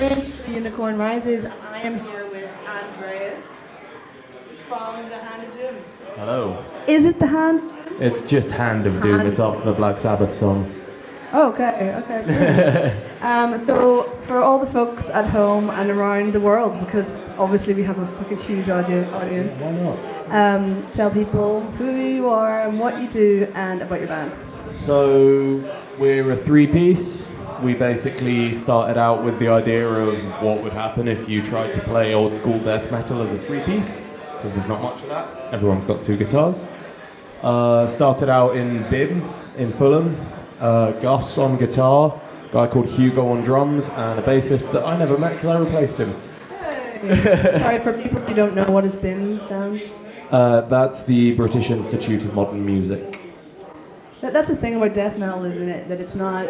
Rin, The Unicorn Rises. I am here with Andreas from the Hand of Doom. Hello. Is it the Hand of Doom? It's just Hand of Doom. It's off the Black Sabbath song. Oh, okay. So for all the folks at home and around the world, because obviously we have a fucking huge audience, Why not? tell people who you are and what you do and about your band. So we're a three-piece. We basically started out with the idea of what would happen if you tried to play old school death metal as a three-piece, because there's not much of that. Everyone's got two guitars. Started out in Bib in Fulham. Gus on guitar, a guy called Hugo on drums, and a bassist that I never met because I replaced him. Hey. Sorry, for people who don't know what his BIM stands. That's the British Institute of Modern Music. That's the thing about death metal, isn't it? That it's not...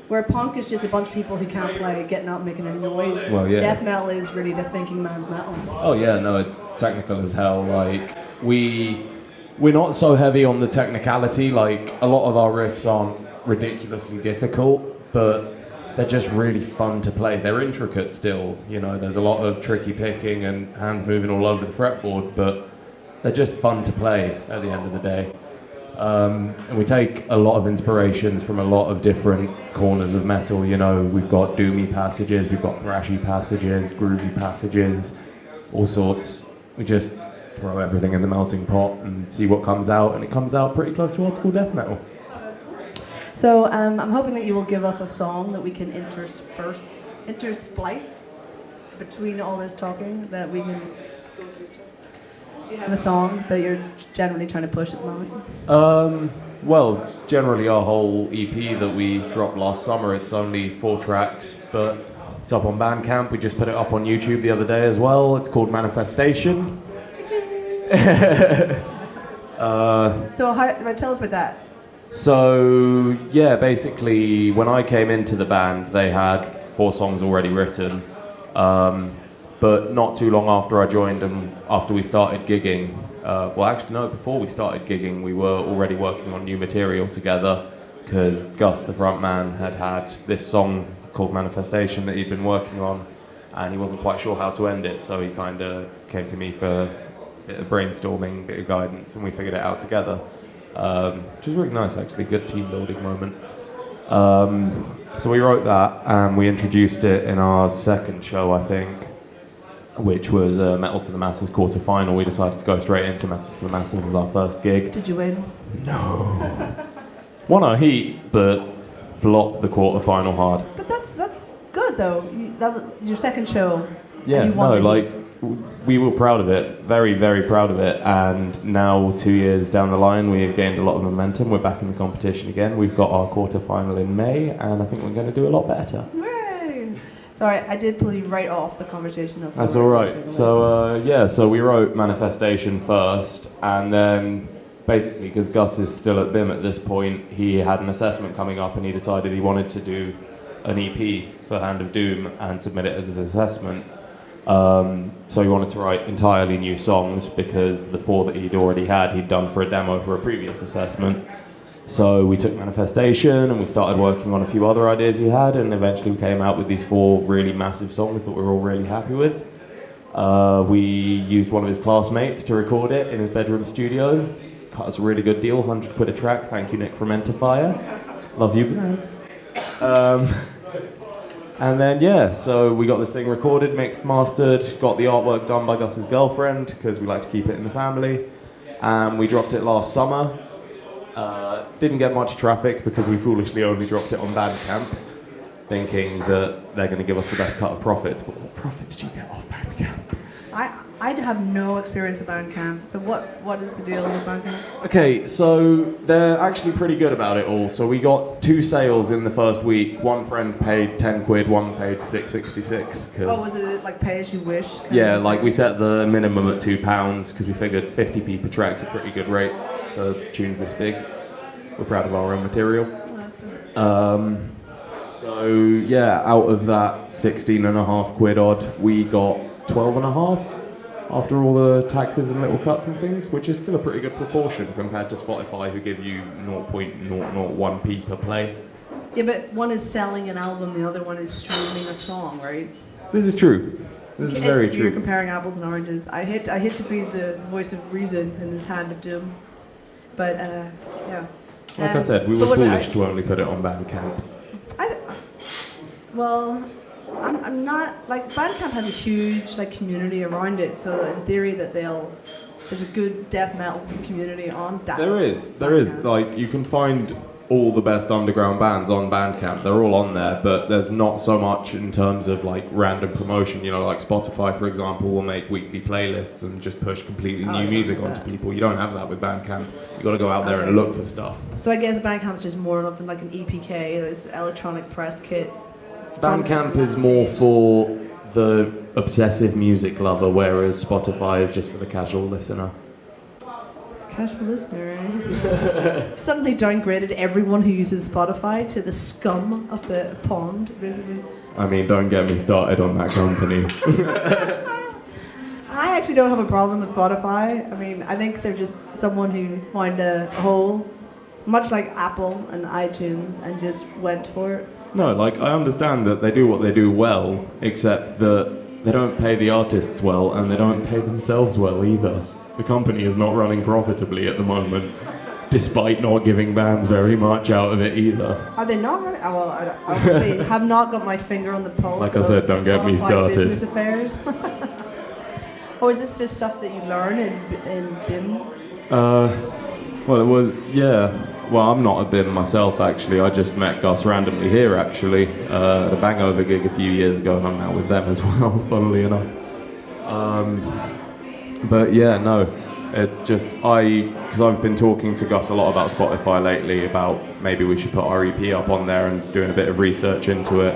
Where punk is just a bunch of people who can't play, getting up, making any noise. Well, yeah. Death metal is really the thinking man's metal. Oh yeah, no, it's technical as hell. Like, we're not so heavy on the technicality. Like, a lot of our riffs aren't ridiculously difficult, but they're just really fun to play. They're intricate still, you know, there's a lot of tricky picking and hands moving all over the fretboard, but they're just fun to play at the end of the day. And we take a lot of inspirations from a lot of different corners of metal, you know, we've got doomy passages, we've got thrashy passages, groovy passages, all sorts. We just throw everything in the melting pot and see what comes out, and it comes out pretty close to old school death metal. So I'm hoping that you will give us a song that we can intersplice between all this talking, that we can go through stuff. Do you have a song that you're generally trying to push at the moment? Well, generally our whole EP that we dropped last summer, it's only 4 tracks, but it's up on Bandcamp. We just put it up on YouTube the other day as well. It's called Manifestation. So tell us about that. So, yeah, basically, when I came into the band, they had 4 songs already written. But not too long after I joined and after we started gigging, before we started gigging, we were already working on new material together, because Gus, the front man, had this song called Manifestation that he'd been working on, and he wasn't quite sure how to end it, so he kind of came to me for a bit of brainstorming, a bit of guidance, and we figured it out together. Which was really nice, actually, good team building moment. So we wrote that and we introduced it in our second show, I think, which was Metal to the Masses quarter-final. We decided to go straight into Metal to the Masses as our first gig. Did you win? No. Won our heat, but flopped the quarter-final hard. But that's good though. That was your second show. Yeah, and you won the heat. We were proud of it, very, very proud of it, and now 2 years down the line we have gained a lot of momentum. We're back in the competition again. We've got our quarter-final in May, and I think we're going to do a lot better. Hooray! Sorry, I did pull you right off the conversation. That's all right. So we wrote Manifestation first, and then basically, because Gus is still at BIM at this point, he had an assessment coming up, and he decided he wanted to do an EP for Hand of Doom and submit it as his assessment. So he wanted to write entirely new songs, because the 4 that he'd already had, he'd done for a demo for a previous assessment. So we took Manifestation and we started working on a few other ideas he had, and eventually we came out with these 4 really massive songs that we're all really happy with. We used one of his classmates to record it in his bedroom studio. Cut us a really good deal, 100 quid a track. Thank you, Nick from Entifier. Love you, man. And then, yeah, so we got this thing recorded, mixed, mastered, got the artwork done by Gus's girlfriend, because we like to keep it in the family. And we dropped it last summer. Didn't get much traffic, because we foolishly only dropped it on Bandcamp, thinking that they're going to give us the best cut of profits. But what profits do you get off Bandcamp? I have no experience of Bandcamp, so what is the deal with Bandcamp? Okay, so they're actually pretty good about it all. So we got 2 sales in the first week. One friend paid 10 quid, one paid 6.66. Oh, was it like pay as you wish? Yeah, like we set the minimum at £2, because we figured 50p per track's a pretty good rate for tunes this big. We're proud of our own material. Oh, that's good. So yeah, out of that 16.5 quid odd, we got 12.5 after all the taxes and little cuts and things, which is still a pretty good proportion compared to Spotify, who give you 0.001p per play. Yeah, but one is selling an album, the other one is streaming a song, right? This is true. This is very You're true. comparing apples and oranges. I hate to be the voice of reason in this hand of doom, but yeah. Like I said, we were foolish to only put it on Bandcamp. I'm not like Bandcamp has a huge like community around it, so in theory there's a good death metal community on that. There is. Like you can find all the best underground bands on Bandcamp. They're all on there, but there's not so much in terms of like random promotion. You know, like Spotify, for example, will make weekly playlists and just push completely new music onto people. You don't have that with Bandcamp. You got to go out there and look for stuff. So I guess Bandcamp's just more of like an EPK. It's electronic press kit. Bandcamp is more for the obsessive music lover, whereas Spotify is just for the casual listener. Casual listener. Suddenly downgraded everyone who uses Spotify to the scum of the pond, basically. I mean, don't get me started on that company. I actually don't have a problem with Spotify. I mean, I think they're just someone who found a hole, much like Apple and iTunes, and just went for it. No, like, I understand that they do what they do well, except that they don't pay the artists well, and they don't pay themselves well either. The company is not running profitably at the moment, despite not giving bands very much out of it either. Are they not running? Oh, well, I obviously have not got my finger on the pulse like I said, don't get me started. Business affairs. Or is this just stuff that you learn in BIM? Well, it was, yeah. Well, I'm not a BIM myself, actually. I just met Gus randomly here, actually, at a Bangover gig a few years ago, and I'm now with them as well, funnily enough. But yeah, no, it's just, because I've been talking to Gus a lot about Spotify lately, about maybe we should put our EP up on there and doing a bit of research into it,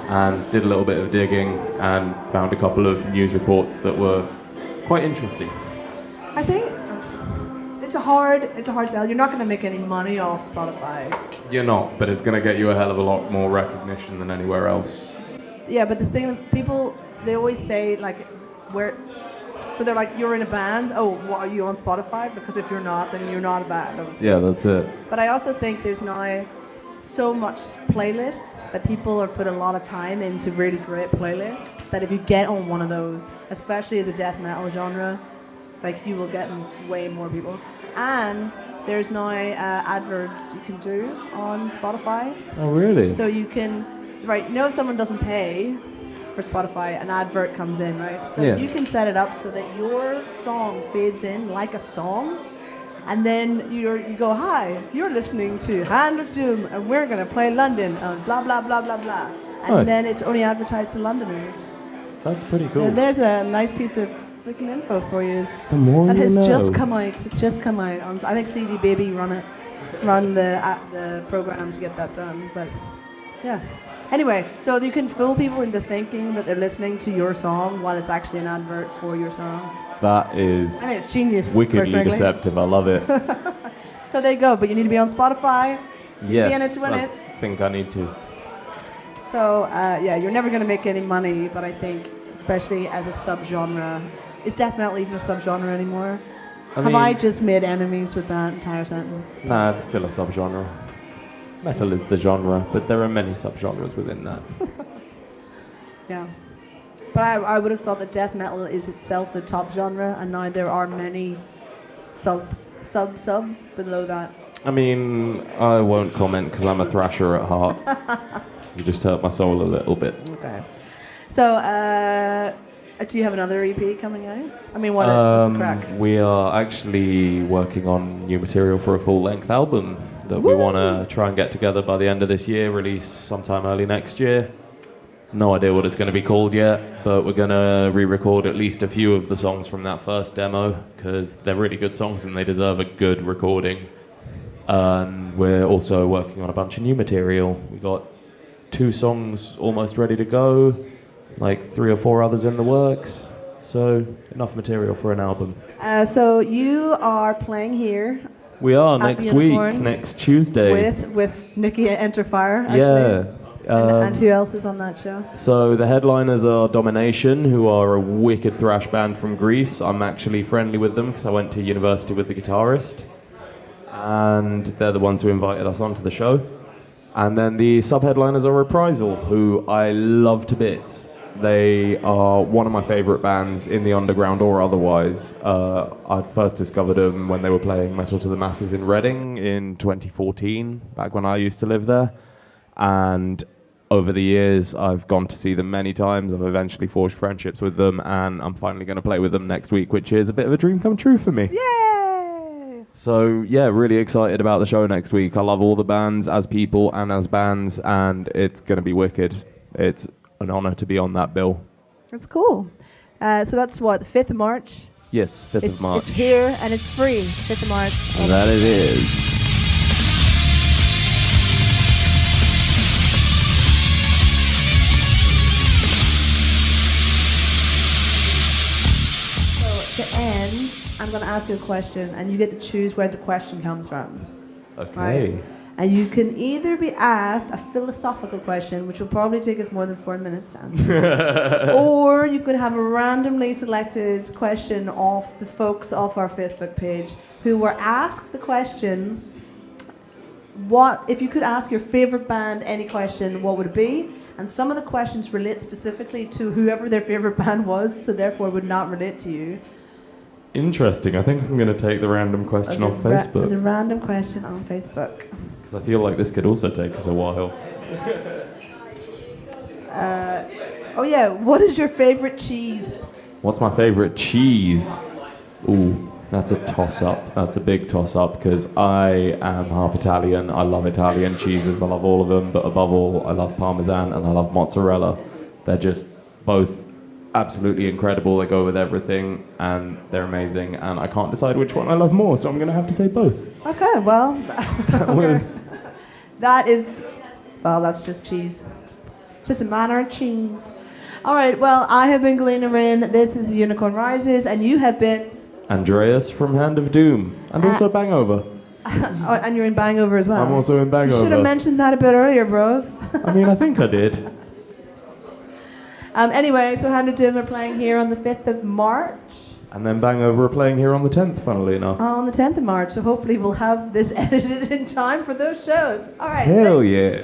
and did a little bit of digging and found a couple of news reports that were quite interesting. I think it's a hard sell. You're not going to make any money off Spotify. You're not, but it's going to get you a hell of a lot more recognition than anywhere else. Yeah, but the thing that people, they always say, like, so they're like, you're in a band, oh, what, are you on Spotify? Because if you're not, then you're not a band, obviously. Yeah, that's it. But I also think there's now so much playlists that people are put a lot of time into really great playlists, that if you get on one of those, especially as a death metal genre, like, you will get way more people. And there's now adverts you can do on Spotify. Oh, really? So you can, right, you know, if someone doesn't pay for Spotify, an advert comes in, right? So you can set it up so that your song fades in like a song, and then you go, hi, you're listening to Hand of Doom, and we're going to play London, blah, blah, blah, blah, blah. And then it's only advertised to Londoners. That's pretty cool. And there's a nice piece of freaking info for you. The more that you has know. just come out. I think CD Baby run the program to get that done, but yeah. Anyway, so you can fool people into thinking that they're listening to your song while it's actually an advert for your song. That is It's genius. wickedly deceptive. I love it. So there you go. But you need to be on Spotify. Yes, be in it to win I it. think I need to. So yeah, you're never going to make any money, but I think, especially as a subgenre, is death metal even a subgenre anymore? Have I just made enemies with that entire sentence? Nah, it's still a subgenre. Metal is the genre, but there are many subgenres within that. Yeah. But I would have thought that death metal is itself the top genre, and now there are many subs below that. I mean, I won't comment because I'm a thrasher at heart. You just hurt my soul a little bit. Okay. So, do you have another EP coming out? I mean, what's the crack? We are actually working on new material for a full-length album that we want to try and get together by the end of this year, release sometime early next year. No idea what it's going to be called yet, but we're going to re-record at least a few of the songs from that first demo, because they're really good songs and they deserve a good recording. And we're also working on a bunch of new material. We got 2 songs almost ready to go, like 3 or 4 others in the works. So enough material for an album. So you are playing here. We are next week, next Tuesday. With Nikki Enterfire, actually. Yeah. And who else is on that show? So the headliners are Domination, who are a wicked thrash band from Greece. I'm actually friendly with them because I went to university with the guitarist. And they're the ones who invited us onto the show. And then the sub-headliners are Reprisal, who I love to bits. They are one of my favourite bands in the underground or otherwise. I first discovered them when they were playing Metal to the Masses in Reading in 2014, back when I used to live there. And over the years, I've gone to see them many times. I've eventually forged friendships with them, and I'm finally going to play with them next week, which is a bit of a dream come true for me. Yay! So, yeah, really excited about the show next week. I love all the bands as people and as bands, and it's going to be wicked. It's an honour to be on that bill. That's cool. So that's what, the 5th of March? Yes, 5th of March. It's here, and it's free, 5th of March. And that it is. To end, I'm going to ask you a question, and you get to choose where the question comes from. Okay. Right? And you can either be asked a philosophical question, which will probably take us more than 4 minutes to answer, or you could have a randomly selected question off the folks off our Facebook page who were asked the question, what if you could ask your favorite band any question, what would it be? And some of the questions relate specifically to whoever their favorite band was, so therefore would not relate to you. Interesting. I think I'm going to take the random question off Facebook. The random question on Facebook. Because I feel like this could also take us a while. Oh yeah, what is your favorite cheese? What's my favourite cheese? Ooh, that's a toss-up. That's a big toss-up because I am half Italian. I love Italian cheeses. I love all of them. But above all, I love Parmesan and I love mozzarella. They're just both absolutely incredible. They go with everything and they're amazing. And I can't decide which one I love more, so I'm going to have to say both. Okay, well, That that's just cheese. Just a matter of cheese. All right, well, I have been Galina Rin. This is Unicorn Rises, and you have been Andreas from Hand of Doom, and also Bangover. Oh, and you're in Bangover as well. I'm also in Bangover. You should have mentioned that a bit earlier, bro. I mean, I think I did. Anyway, so Hand of Doom are playing here on the 5th of March. And then Bangover are playing here on the 10th, funnily enough. On the 10th of March, so hopefully we'll have this edited in time for those shows. All right. Hell yeah.